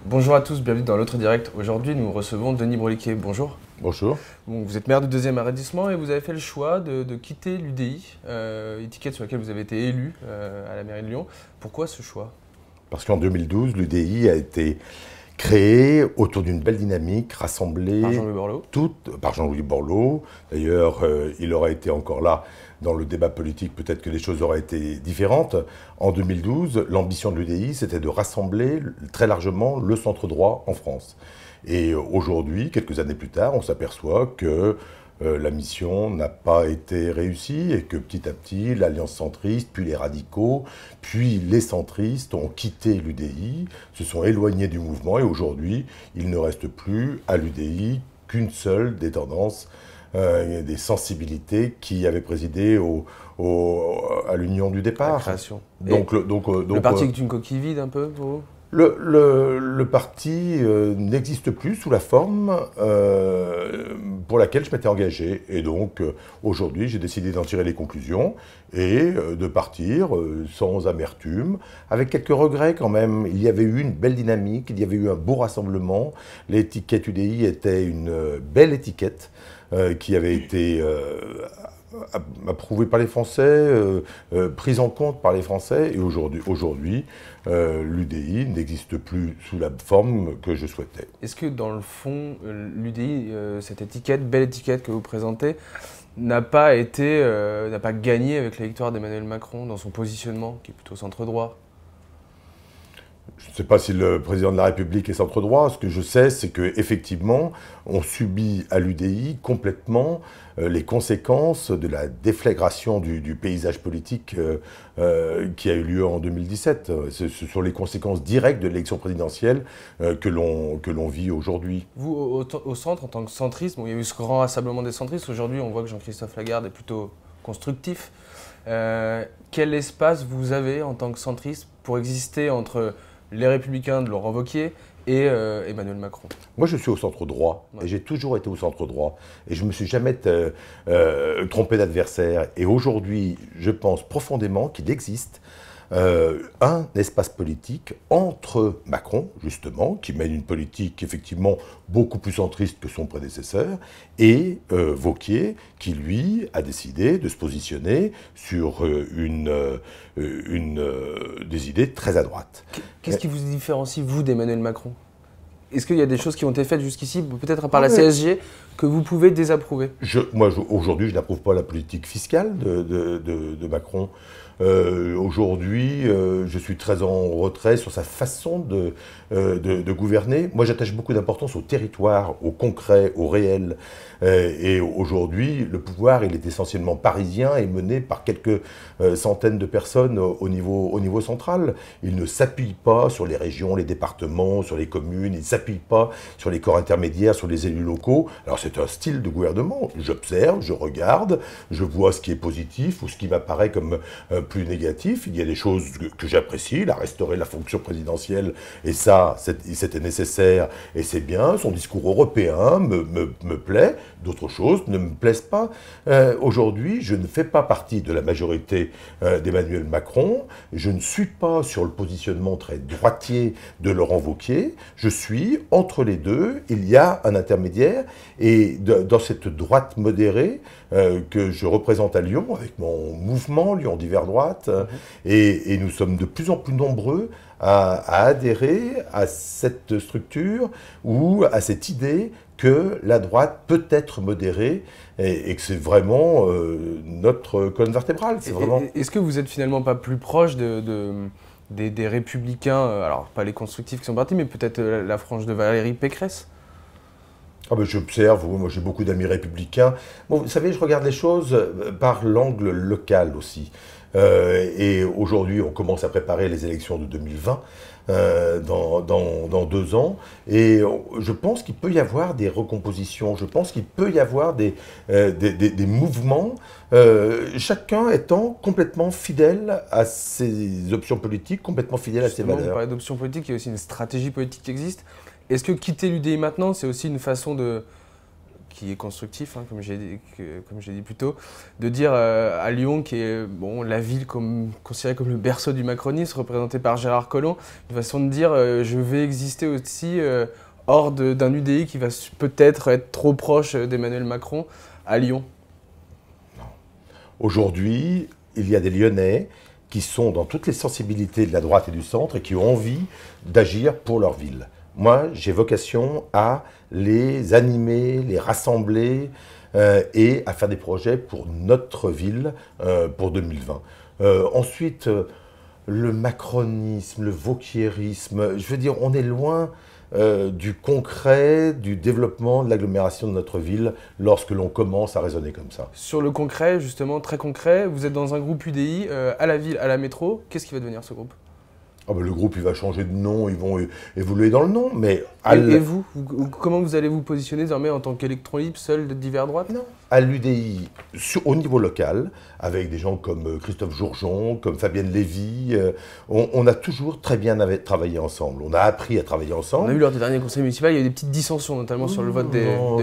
Bonjour à tous, bienvenue dans l'autre direct. Aujourd'hui, nous recevons Denis Broliquet. Bonjour. Bonjour. Bon, vous êtes maire du 2e arrondissement et vous avez fait le choix de quitter l'UDI, étiquette sur laquelle vous avez été élu à la mairie de Lyon. Pourquoi ce choix? Parce qu'en 2012, l'UDI a été créée autour d'une belle dynamique, rassemblée Par Jean-Louis Borloo. Par Jean-Louis Borloo. D'ailleurs, il aurait été encore là dans le débat politique, peut-être que les choses auraient été différentes. En 2012, l'ambition de l'UDI, c'était de rassembler très largement le centre droit en France. Et aujourd'hui, quelques années plus tard, on s'aperçoit que la mission n'a pas été réussie et que petit à petit, l'Alliance centriste, puis les radicaux, puis les centristes ont quitté l'UDI, se sont éloignés du mouvement et aujourd'hui, il ne reste plus à l'UDI qu'une seule des tendances, des sensibilités qui avaient présidé à l'union du départ. La création. Le parti est une coquille vide un peu pour vous? Le parti n'existe plus sous la forme pour laquelle je m'étais engagé. Et donc, aujourd'hui, j'ai décidé d'en tirer les conclusions et de partir sans amertume, avec quelques regrets quand même. Il y avait eu une belle dynamique, il y avait eu un beau rassemblement. L'étiquette UDI était une belle étiquette qui avait été approuvée par les Français, prise en compte par les Français. Et aujourd'hui, l'UDI n'existe plus sous la forme que je souhaitais. Est-ce que dans le fond, l'UDI, cette étiquette, belle étiquette que vous présentez, n'a pas gagné avec la victoire d'Emmanuel Macron dans son positionnement, qui est plutôt centre-droit? Je ne sais pas si le président de la République est centre-droit. Ce que je sais, c'est qu'effectivement, on subit à l'UDI complètement les conséquences de la déflagration du paysage politique qui a eu lieu en 2017. Ce sont les conséquences directes de l'élection présidentielle que l'on vit aujourd'hui. Vous, au centre, en tant que centriste, il y a eu ce grand rassemblement des centristes. Aujourd'hui, on voit que Jean-Christophe Lagarde est plutôt constructif. Quel espace vous avez en tant que centriste pour exister entre les Républicains de Laurent Wauquiez et Emmanuel Macron? Moi, je suis au centre droit, et j'ai toujours été au centre droit. Et je ne me suis jamais trompé d'adversaire. Et aujourd'hui, je pense profondément qu'il existe un espace politique entre Macron, justement, qui mène une politique effectivement beaucoup plus centriste que son prédécesseur, et Wauquiez, qui lui a décidé de se positionner sur des idées très à droite. Qu'est-ce qui vous différencie, vous, d'Emmanuel Macron? Est-ce qu'il y a des choses qui ont été faites jusqu'ici, peut-être par la CSG, que vous pouvez désapprouver? Aujourd'hui, je n'approuve pas la politique fiscale de Macron. Aujourd'hui, je suis très en retrait sur sa façon de gouverner. Moi, j'attache beaucoup d'importance au territoire, au concret, au réel. Et aujourd'hui, le pouvoir, il est essentiellement parisien et mené par quelques centaines de personnes au niveau central. Il ne s'appuie pas sur les régions, les départements, sur les communes. Il ne s'appuie pas sur les corps intermédiaires, sur les élus locaux. Alors, c'est un style de gouvernement. J'observe, je regarde, je vois ce qui est positif ou ce qui m'apparaît comme plus négatif. Il y a des choses que j'apprécie. Il a restauré la fonction présidentielle et ça, c'était nécessaire et c'est bien. Son discours européen me plaît. D'autres choses ne me plaisent pas. Aujourd'hui, je ne fais pas partie de la majorité d'Emmanuel Macron. Je ne suis pas sur le positionnement très droitier de Laurent Wauquiez. Je suis entre les deux. Il y a un intermédiaire et dans cette droite modérée que je représente à Lyon avec mon mouvement Lyon d'hiver droite et nous sommes de plus en plus nombreux à adhérer à cette structure ou à cette idée que la droite peut être modérée et que c'est vraiment notre colonne vertébrale. Est-ce que vous n'êtes finalement pas plus proche des Républicains, alors pas les constructifs qui sont partis, mais peut-être la frange de Valérie Pécresse? J'observe, moi j'ai beaucoup d'amis républicains. Bon, vous savez, je regarde les choses par l'angle local aussi. Et aujourd'hui, on commence à préparer les élections de 2020, dans 2 ans. Et je pense qu'il peut y avoir des recompositions, je pense qu'il peut y avoir des mouvements, chacun étant complètement fidèle à ses options politiques, complètement fidèle à ses valeurs. Vous parlez d'options politiques, il y a aussi une stratégie politique qui existe. Est-ce que quitter l'UDI maintenant, c'est aussi une façon qui est constructif, hein, comme j'ai dit plus tôt, de dire à Lyon, qui est la ville considérée comme le berceau du macronisme, représentée par Gérard Collomb, une façon de dire je vais exister aussi hors d'un UDI qui va peut-être être trop proche d'Emmanuel Macron à Lyon. Aujourd'hui, il y a des Lyonnais qui sont dans toutes les sensibilités de la droite et du centre et qui ont envie d'agir pour leur ville. Moi, j'ai vocation à les animer, les rassembler et à faire des projets pour notre ville pour 2020. Ensuite, le macronisme, le wauquierisme, je veux dire, on est loin du concret, du développement de l'agglomération de notre ville lorsque l'on commence à raisonner comme ça. Sur le concret, justement, très concret, vous êtes dans un groupe UDI à la ville, à la métro. Qu'est-ce qui va devenir ce groupe ? Le groupe, il va changer de nom, ils vont évoluer dans le nom, mais... Et vous, comment vous allez vous positionner désormais en tant qu'électron libre, seul de divers droite ? Non. À l'UDI, au niveau local, avec des gens comme Christophe Jourgeon, comme Fabienne Lévy, on a toujours très bien travaillé ensemble. On a appris à travailler ensemble. On a vu lors du dernier conseil municipal, il y a eu des petites dissensions, notamment sur le vote des noms.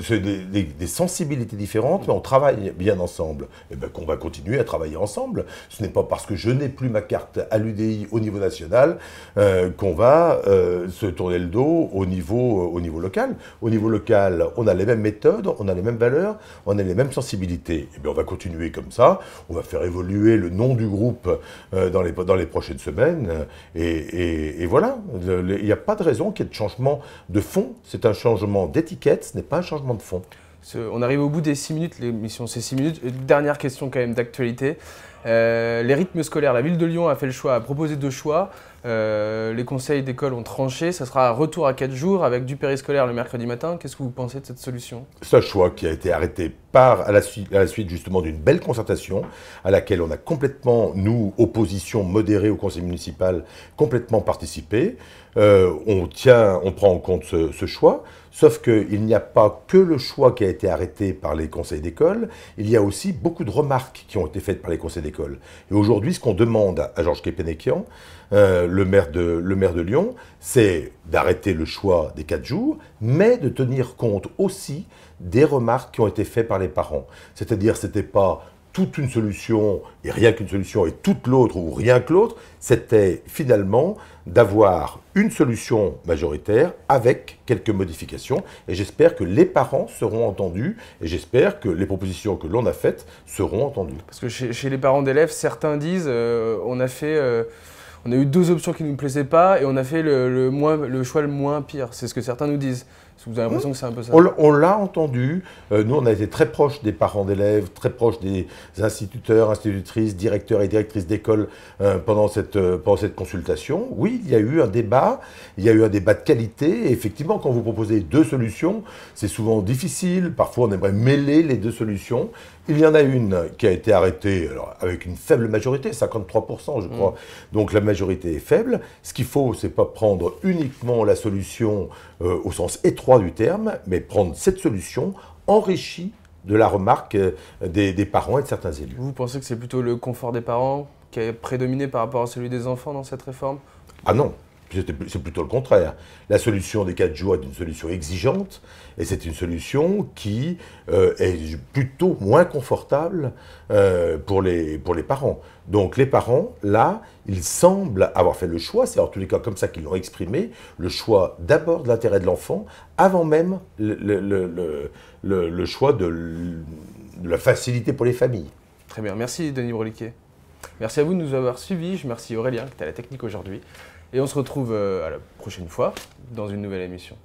C'est des sensibilités différentes, mais on travaille bien ensemble. Et bien qu'on va continuer à travailler ensemble. Ce n'est pas parce que je n'ai plus ma carte à l'UDI au niveau national qu'on va se tourner le dos au niveau local. Au niveau local, on a les mêmes méthodes, on a les mêmes valeurs, on a les mêmes sensibilités. Et bien on va continuer comme ça, on va faire évoluer le nom du groupe dans les prochaines semaines. Et voilà, il n'y a pas de raison qu'il y ait de changement de fond. C'est un changement d'étiquette, ce n'est pas un changement de fond. On arrive au bout des 6 minutes, l'émission c'est 6 minutes. Une dernière question quand même d'actualité. Les rythmes scolaires, la ville de Lyon a fait le choix, a proposé 2 choix. Les conseils d'école ont tranché, ça sera un retour à 4 jours avec du périscolaire le mercredi matin. Qu'est-ce que vous pensez de cette solution ? C'est un choix qui a été arrêté à la suite justement d'une belle concertation à laquelle on a complètement, nous, opposition modérée au conseil municipal, complètement participé. On prend en compte ce choix, sauf qu'il n'y a pas que le choix qui a été arrêté par les conseils d'école, il y a aussi beaucoup de remarques qui ont été faites par les conseils d'école. Et aujourd'hui, ce qu'on demande à Georges Kepenekian, le maire de Lyon, c'est d'arrêter le choix des 4 jours, mais de tenir compte aussi des remarques qui ont été faites par les parents. C'est-à-dire, ce n'était pas toute une solution et rien qu'une solution et toute l'autre ou rien que l'autre, c'était finalement d'avoir une solution majoritaire avec quelques modifications. Et j'espère que les parents seront entendus et j'espère que les propositions que l'on a faites seront entendues. Parce que chez les parents d'élèves, certains disent on a eu 2 options qui ne nous plaisaient pas et on a fait le choix le moins pire. C'est ce que certains nous disent. Vous avez l'impression que c'est un peu ça ? On l'a entendu. Nous, on a été très proches des parents d'élèves, très proches des instituteurs, institutrices, directeurs et directrices d'école pendant cette consultation. Oui, il y a eu un débat. Il y a eu un débat de qualité. Et effectivement, quand vous proposez 2 solutions, c'est souvent difficile. Parfois, on aimerait mêler les 2 solutions. Il y en a une qui a été arrêtée avec une faible majorité, 53% je crois. Donc la majorité est faible. Ce qu'il faut, c'est pas prendre uniquement la solution au sens étroit du terme, mais prendre cette solution enrichie de la remarque des parents et de certains élus. Vous pensez que c'est plutôt le confort des parents qui a prédominé par rapport à celui des enfants dans cette réforme ? Ah non, c'est plutôt le contraire. La solution des 4 jours est une solution exigeante et c'est une solution qui est plutôt moins confortable pour les parents. Donc les parents, là, ils semblent avoir fait le choix, c'est en tous les cas comme ça qu'ils l'ont exprimé, le choix d'abord de l'intérêt de l'enfant avant même le choix de la facilité pour les familles. Très bien, merci Denis Broliquet. Merci à vous de nous avoir suivis, je remercie Aurélien qui est à la technique aujourd'hui. Et on se retrouve à la prochaine fois dans une nouvelle émission.